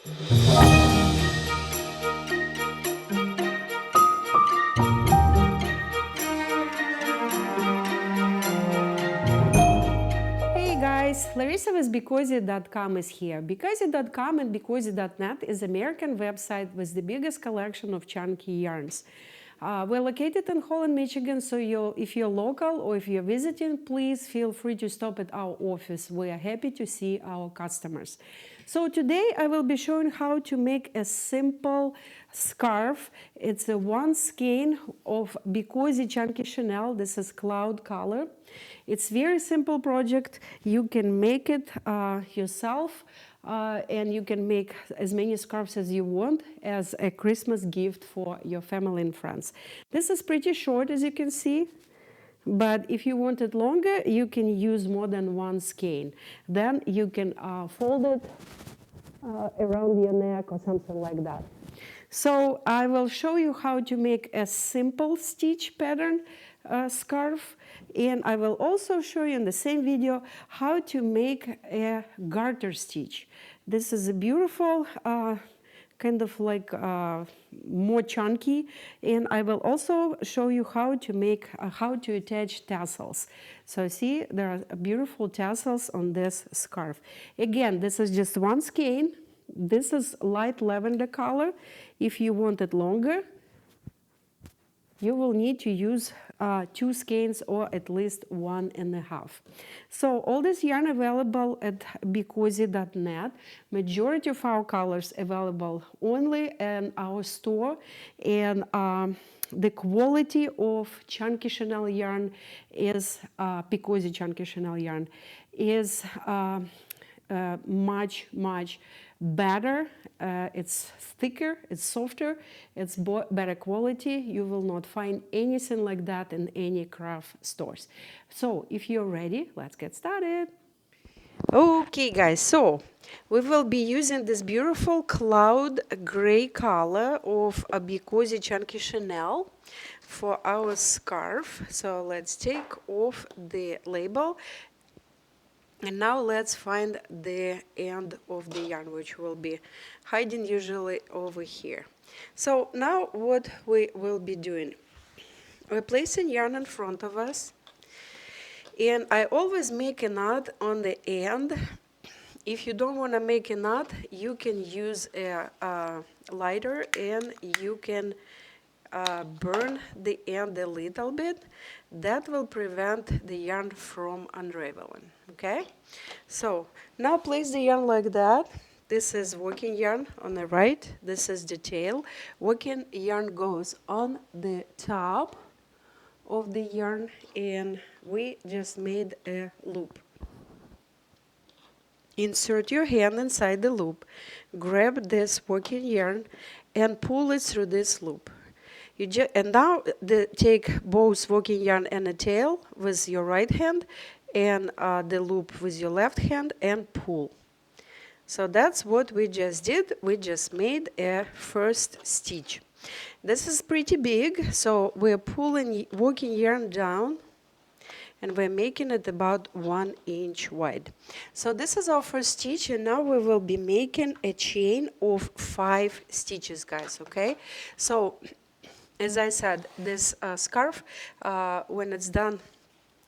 Hey guys, Larissa with BeCozi.com is here. BeCozi.com and BeCozi.net is an American website with the biggest collection of chunky yarns. We're located in Holland, Michigan, so if you're local or if you're visiting, please feel free to stop at our office. We are happy to see our customers. So today I will be showing how to make a simple scarf. It's a one skein of BeCozi Chunky chenille. This is cloud color. It's very simple project. You can make it yourself. And you can make as many scarves as you want as a Christmas gift for your family and friends. This is pretty short, as you can see, but if you want it longer, you can use more than one skein. Then you can fold it around your neck or something like that. So I will show you how to make a simple stitch pattern scarf, and I will also show you in the same video how to make a garter stitch. This is a beautiful kind of like more chunky, and I will also show you how to make how to attach tassels. So see, there are beautiful tassels on this scarf. Again, this is just one skein. This is light lavender color. If you want it longer, you will need to use 2 skeins or at least 1.5. So all this yarn available at BeCozi.net. Majority of our colors available only in our store, and the quality of chunky chenille yarn is BeCozi Chunky chenille yarn is much better. It's thicker, it's softer, it's better quality. You will not find anything like that in any craft stores. So if you're ready, let's get started. Okay guys, so we will be using this beautiful cloud gray color of a BeCozi Chunky chenille for our scarf. So let's take off the label. And now let's find the end of the yarn, which will be hiding usually over here. So now what we will be doing, we're placing yarn in front of us, and I always make a knot on the end. If you don't want to make a knot, you can use a lighter and you can burn the end a little bit. That will prevent the yarn from unraveling. Okay, so now place the yarn like that. This is working yarn on the right, this is the tail. Working yarn goes on the top of the yarn, and we just made a loop. Insert your hand inside the loop, grab this working yarn and pull it through this loop. And now take both working yarn and the tail with your right hand and the loop with your left hand and pull. So that's what we just did. We just made a first stitch. This is pretty big, so we're pulling working yarn down and we're making it about 1 inch wide. So this is our first stitch, and now we will be making a chain of 5 stitches, guys, okay? So as I said, this scarf, when it's done,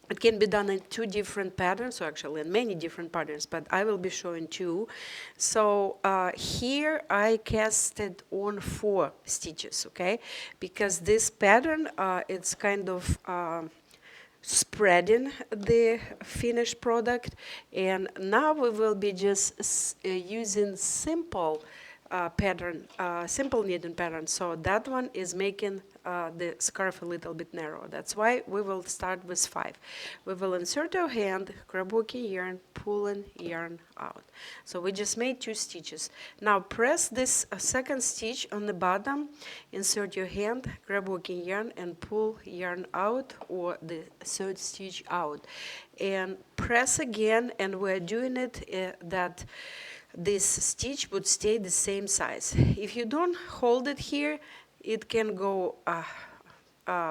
it can be done in 2 different patterns, or actually in many different patterns, but I will be showing 2. So here I casted on 4 stitches, okay? Because this pattern, it's kind of spreading the finished product, and now we will be just using simple pattern, simple knitting pattern. So that one is making the scarf a little bit narrow. That's why we will start with 5. We will insert our hand, grab working yarn, pulling yarn out. So we just made 2 stitches. Now press this second stitch on the bottom, insert your hand, grab working yarn and pull yarn out, or the third stitch out. And press again, and we're doing it that this stitch would stay the same size. If you don't hold it here, it can go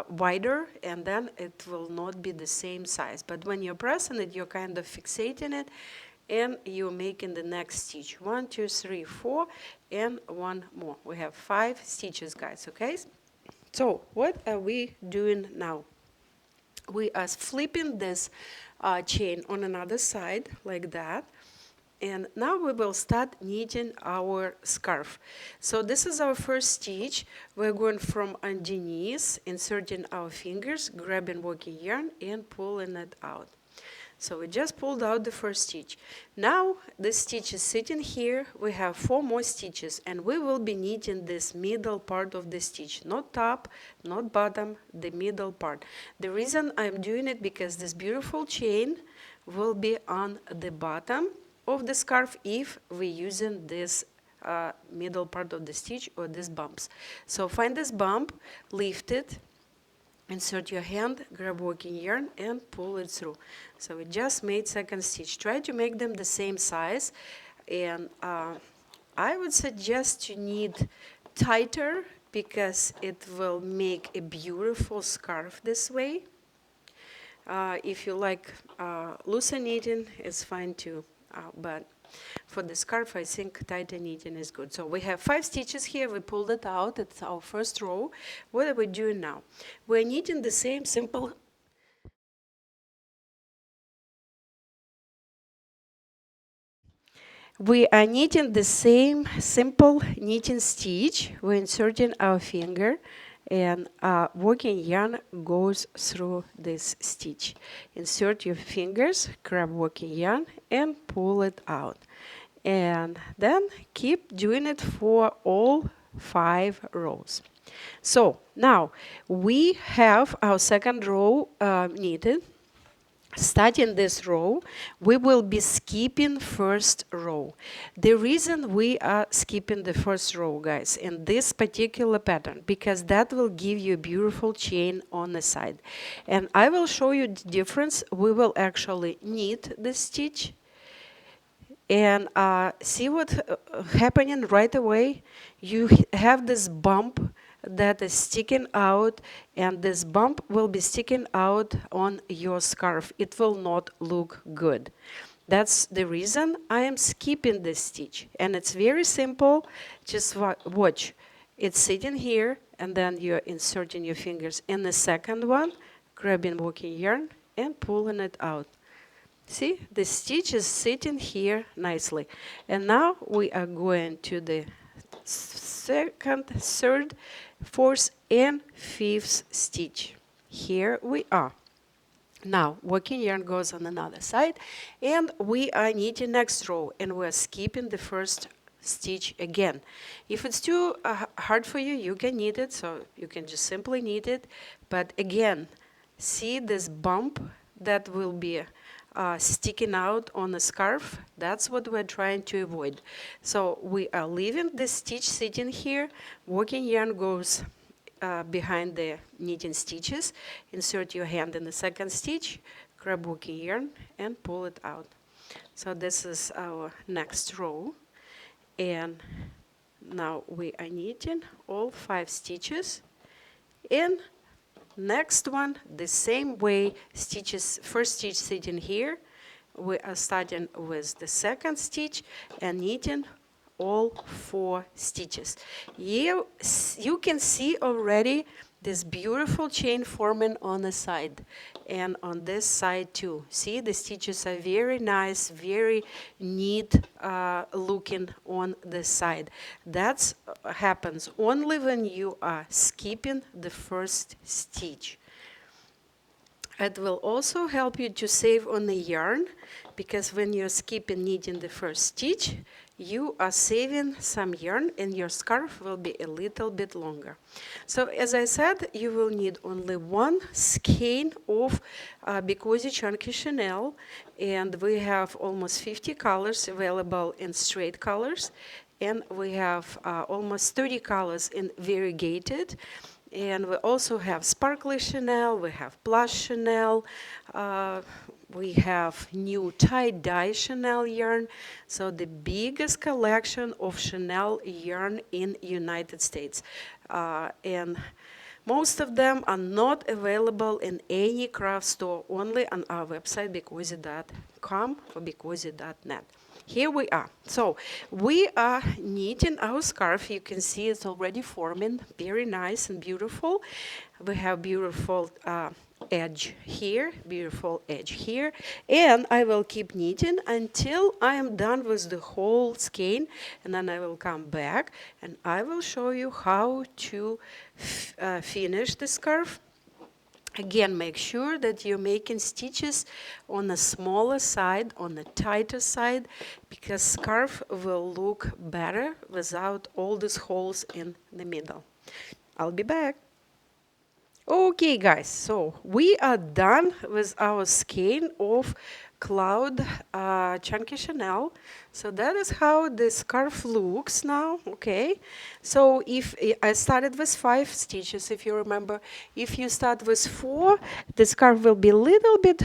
wider, and then it will not be the same size. But when you're pressing it, you're kind of fixating it, and you're making the next stitch. 1, 2, 3, 4, and one more. We have 5 stitches, guys, okay? So what are we doing now? We are flipping this chain on another side like that. And now we will start knitting our scarf. So this is our first stitch. We're going from underneath, inserting our fingers, grabbing working yarn, and pulling it out. So we just pulled out the first stitch. Now this stitch is sitting here. We have 4 more stitches, and we will be knitting this middle part of the stitch. Not top, not bottom, the middle part. The reason I'm doing it because this beautiful chain will be on the bottom of the scarf if we're using this middle part of the stitch or these bumps. So find this bump, lift it, insert your hand, grab working yarn, and pull it through. So we just made second stitch. Try to make them the same size, and I would suggest to knit tighter because it will make a beautiful scarf this way. If you like looser knitting, it's fine too, but for the scarf, I think tighter knitting is good. So we have 5 stitches here. We pulled it out. It's our first row. What are we doing now? We're knitting the same simple. We are knitting the same simple knitting stitch. We're inserting our finger, and working yarn goes through this stitch. Insert your fingers, grab working yarn, and pull it out. And then keep doing it for all 5 rows. So now we have our second row knitted. Starting this row, we will be skipping first row. The reason we are skipping the first row, guys, in this particular pattern, because that will give you a beautiful chain on the side. And I will show you the difference. We will actually knit the stitch and see what happening right away. You have this bump that is sticking out, and this bump will be sticking out on your scarf. It will not look good. That's the reason I am skipping this stitch, and it's very simple. Just watch. It's sitting here, and then you're inserting your fingers in the second one, grabbing working yarn and pulling it out. See, the stitch is sitting here nicely. And now we are going to the second, third, fourth, and fifth stitch. Here we are. Now, working yarn goes on another side, and we are knitting next row, and we're skipping the first stitch again. If it's too hard for you, you can knit it, so you can just simply knit it. But again, see this bump that will be sticking out on the scarf? That's what we're trying to avoid. So we are leaving the stitch sitting here. Working yarn goes behind the knitting stitches. Insert your hand in the second stitch, grab working yarn, and pull it out. So this is our next row. And now we are knitting all 5 stitches. And next one, the same way, stitches, first stitch sitting here. We are starting with the second stitch and knitting all 4 stitches. You can see already this beautiful chain forming on the side and on this side too. See, the stitches are very nice, very neat looking on the side. That happens only when you are skipping the first stitch. It will also help you to save on the yarn, because when you're skipping knitting the first stitch, you are saving some yarn and your scarf will be a little bit longer. So as I said, you will need only 1 skein of BeCozi Chunky chenille, and we have almost 50 colors available in straight colors, and we have almost 30 colors in variegated. And we also have sparkly chenille, we have plush chenille, we have new tie-dye chenille yarn. So the biggest collection of chenille yarn in United States. And Most of them are not available in any craft store, only on our website, BeCozi.com or BeCozi.net. Here we are. So we are knitting our scarf. You can see it's already forming, very nice and beautiful. We have beautiful edge here, beautiful edge here, and I will keep knitting until I am done with the whole skein, and then I will come back and I will show you how to finish the scarf. Again, make sure that you're making stitches on the smaller side, on the tighter side, because scarf will look better without all these holes in the middle. I'll be back. Okay, guys, so we are done with our skein of Cloud Chunky Chenille. So that is how the scarf looks now, okay? So if I started with 5 stitches, if you remember, if you start with 4, the scarf will be a little bit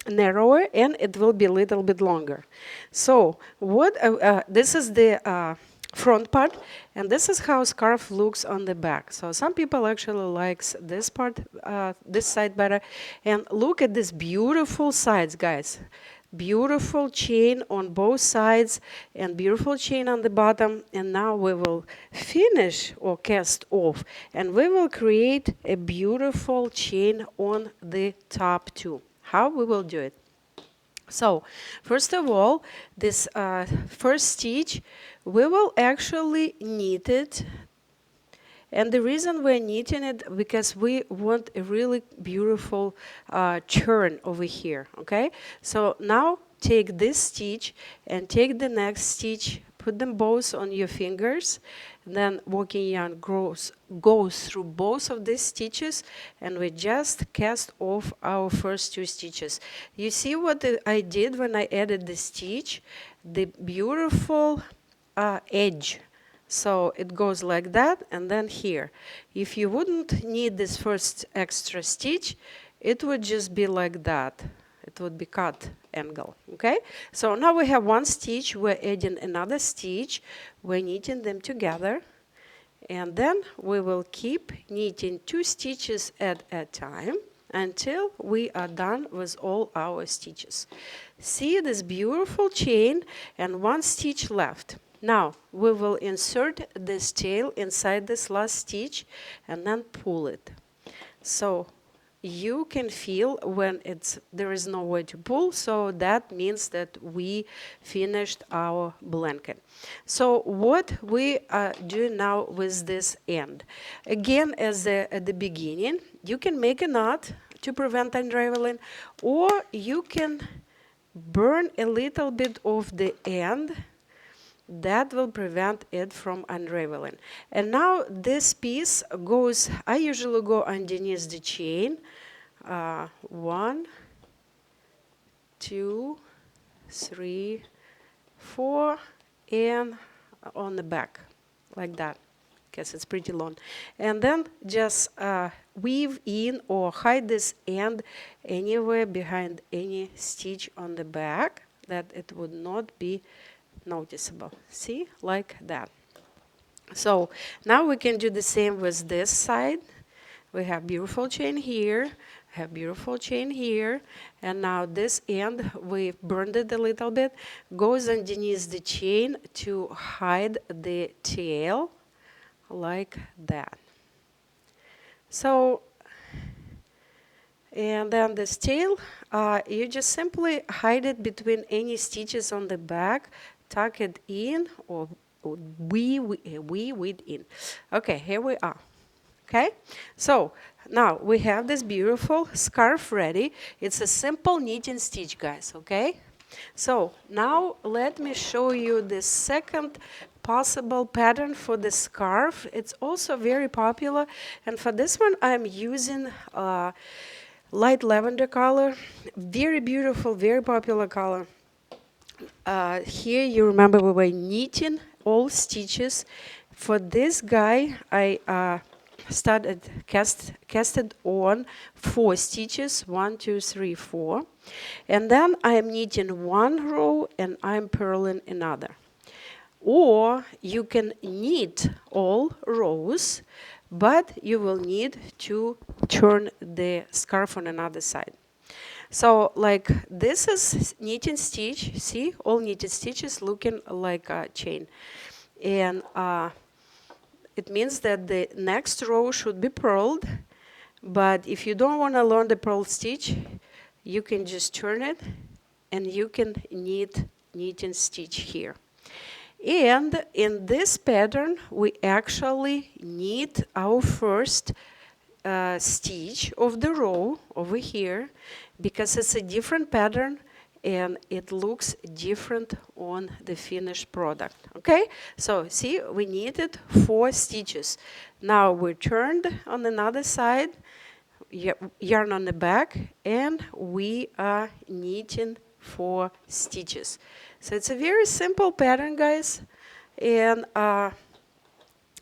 narrower and it will be a little bit longer. So what this is the front part, and this is how scarf looks on the back. So some people actually likes this part, this side better. And look at this beautiful sides, guys. Beautiful chain on both sides and beautiful chain on the bottom. And now we will finish or cast off, and we will create a beautiful chain on the top too. How we will do it? So first of all, this first stitch, we will actually knit it. And the reason we're knitting it, because we want a really beautiful turn over here, okay? So now take this stitch and take the next stitch, put them both on your fingers, then working yarn goes through both of these stitches, and we just cast off our first 2 stitches. You see what I did when I added the stitch? The beautiful edge. So it goes like that, and then here. If you wouldn't need this first extra stitch, it would just be like that. It would be cut angle, okay? So now we have 1 stitch, we're adding another stitch, we're knitting them together, and then we will keep knitting 2 stitches at a time until we are done with all our stitches. See this beautiful chain and 1 stitch left. Now we will insert this tail inside this last stitch and then pull it. So you can feel when there is no way to pull, so that means that we finished our blanket. So what we are doing now with this end, again, as at the beginning, you can make a knot to prevent unraveling, or you can burn a little bit of the end. That will prevent it from unraveling. And now this piece goes, I usually go underneath the chain. 1, 2, 3, 4, and on the back, like that, because it's pretty long. And then just weave in or hide this end anywhere behind any stitch on the back, that it would not be noticeable. See, like that. So now we can do the same with this side. We have beautiful chain here, have beautiful chain here, and now this end, we burned it a little bit, goes underneath the chain to hide the tail, like that. So, and then this tail, you just simply hide it between any stitches on the back, tuck it in, or weave it in. Okay, here we are. Okay, so now we have this beautiful scarf ready. It's a simple knitting stitch, guys, okay? So now let me show you the second possible pattern for the scarf. It's also very popular, and for this one I'm using light lavender color. Very beautiful, very popular color. Here you remember we were knitting all stitches. For this guy, I casted on 4 stitches, 1, 2, 3, 4, and then I am knitting 1 row and I'm purling another. Or you can knit all rows, but you will need to turn the scarf on another side. So like this is knit and stitch. See, all knitted stitches looking like a chain. And it means that the next row should be purled. But if you don't want to learn the purl stitch, you can just turn it and you can knit and stitch here. And in this pattern, we actually knit our first stitch of the row over here, because it's a different pattern and it looks different on the finished product. Okay, so see, we knitted 4 stitches. Now we turned on another side, yarn on the back, and we are knitting 4 stitches. So it's a very simple pattern, guys. And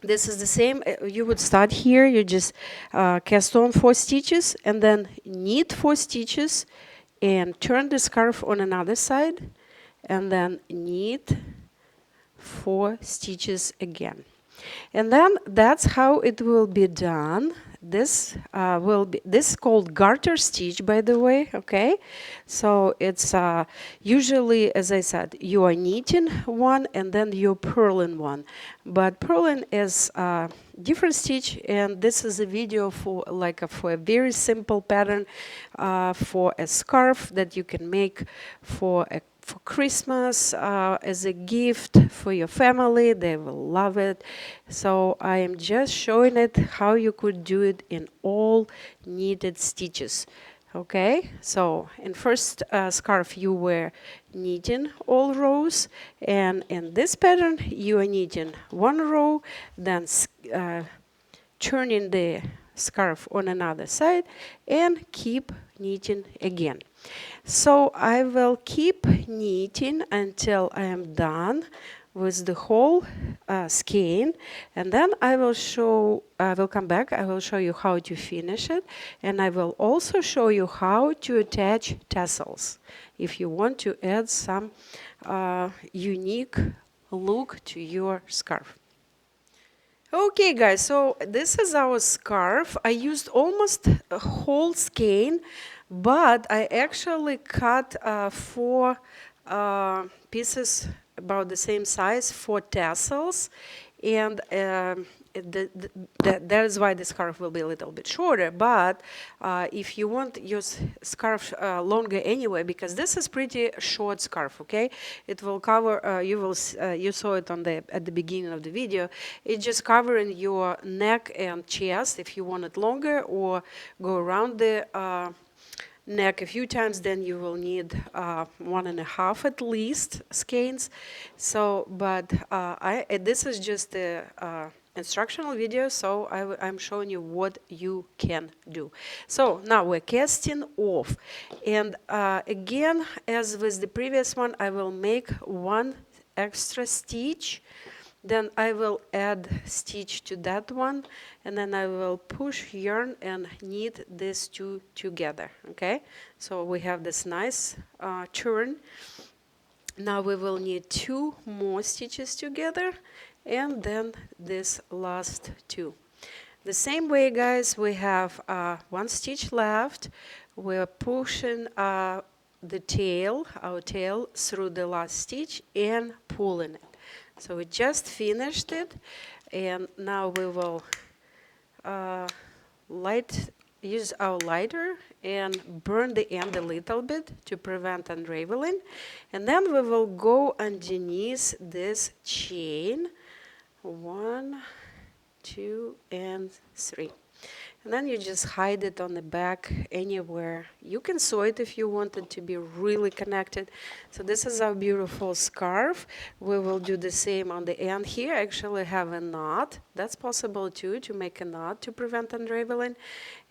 this is the same. You would start here. You just cast on 4 stitches and then knit 4 stitches and turn the scarf on another side and then knit 4 stitches again. And then that's how it will be done. This this is called garter stitch, by the way. Okay, so it's usually, as I said, you are knitting one and then you're purling one, but purling is different stitch, and this is a video for for a very simple pattern for a scarf that you can make for Christmas as a gift for your family. They will love it. So I am just showing it how you could do it in all knitted stitches. Okay, so in first scarf you were knitting all rows, and in this pattern you are knitting 1 row, then turning the scarf on another side and keep knitting again. So I will keep knitting until I am done with the whole skein, and then I will come back. I will show you how to finish it, and I will also show you how to attach tassels if you want to add some unique look to your scarf. Okay, guys, so this is our scarf. I used almost a whole skein, but I actually cut 4 pieces about the same size, 4 tassels, and that is why the scarf will be a little bit shorter. But if you want your scarf longer anyway, because this is pretty short scarf, okay, it will cover. You saw it on at the beginning of the video. It's just covering your neck and chest. If you want it longer or go around the neck a few times, then you will need 1.5 at least skeins. So, but this is just a instructional video, so I'm showing you what you can do. So now we're casting off, and again, as with the previous one, I will make 1 extra stitch. Then I will add stitch to that one, and then I will push yarn and knit these 2 together. Okay, so we have this nice turn. Now we will knit 2 more stitches together, and then this last 2. The same way, guys, we have 1 stitch left. We're pushing our tail through the last stitch and pulling it. So we just finished it, and now we will use our lighter and burn the end a little bit to prevent unraveling. And then we will go underneath this chain, 1, 2, and 3. And then you just hide it on the back anywhere. You can sew it if you want it to be really connected. So this is our beautiful scarf. We will do the same on the end here. I actually have a knot. That's possible too, to make a knot to prevent unraveling.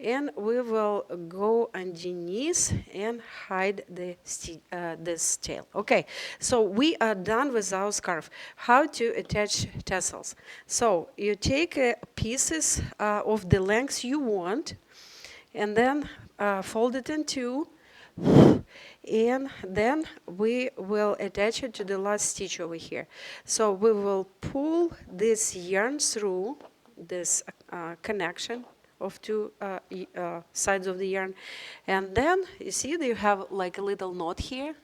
And we will go underneath and hide this tail. Okay, so we are done with our scarf. How to attach tassels. So you take pieces of the lengths you want, and then fold it in 2, and then we will attach it to the last stitch over here. So we will pull this yarn through this connection of two sides of the yarn. And then you see that you have like a little knot here.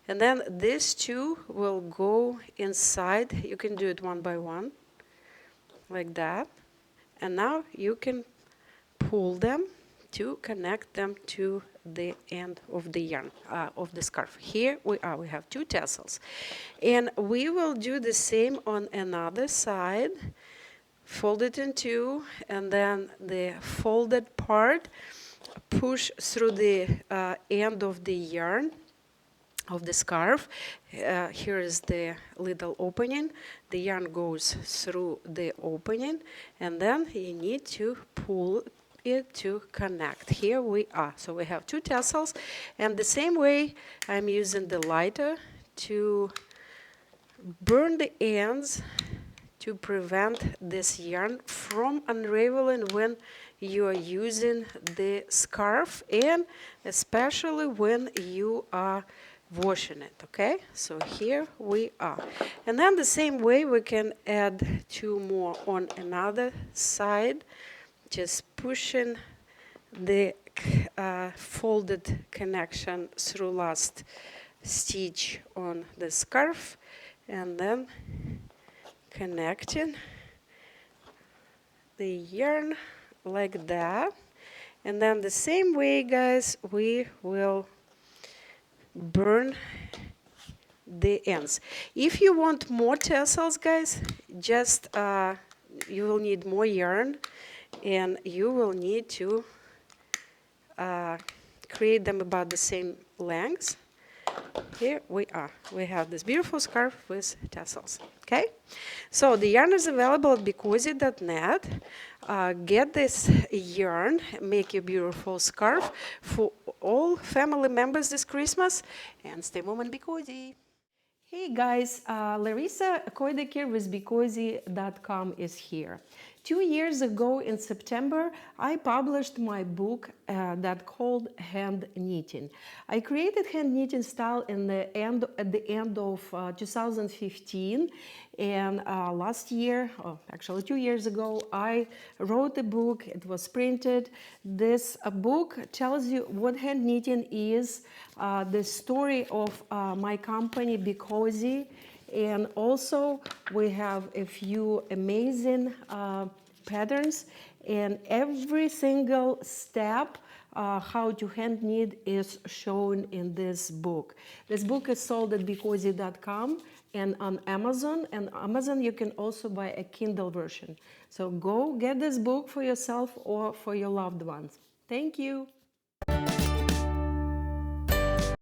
And then these two will go inside. You can do it one by one, like that. And now you can pull them to connect them to the end of the yarn, of the scarf. Here we are, we have two tassels. And we will do the same on another side. Fold it in two, and then the folded part push through the end of the yarn of the scarf. Here is the little opening. The yarn goes through the opening, and then you need to pull it to connect. Here we are. So we have two tassels, and the same way I'm using the lighter to burn the ends to prevent this yarn from unraveling when you are using the scarf, and especially when you are washing it. Okay, so here we are. And then the same way we can add two more on another side, just pushing the folded connection through last stitch on the scarf, and then connecting the yarn like that. And then the same way, guys, we will burn the ends. If you want more tassels, guys, just you will need more yarn, and you will need to create them about the same length. Here we are. We have this beautiful scarf with tassels. Okay? So the yarn is available at BeCozi.net. Get this yarn, make a beautiful scarf for all family members this Christmas, and stay warm and be cozy. Hey guys, Larissa Koidekir with BeCozi.com is here. 2 years ago in September, I published my book that called Hand Knitting. I created hand knitting style at the end of 2015, and last year, actually 2 years ago, I wrote a book. It was printed. This book tells you what hand knitting is, the story of my company BeCozi, and also we have a few amazing patterns, and every single step how to hand knit is shown in this book. This book is sold at BeCozi.com and on Amazon. And Amazon you can also buy a Kindle version. So go get this book for yourself or for your loved ones. Thank you.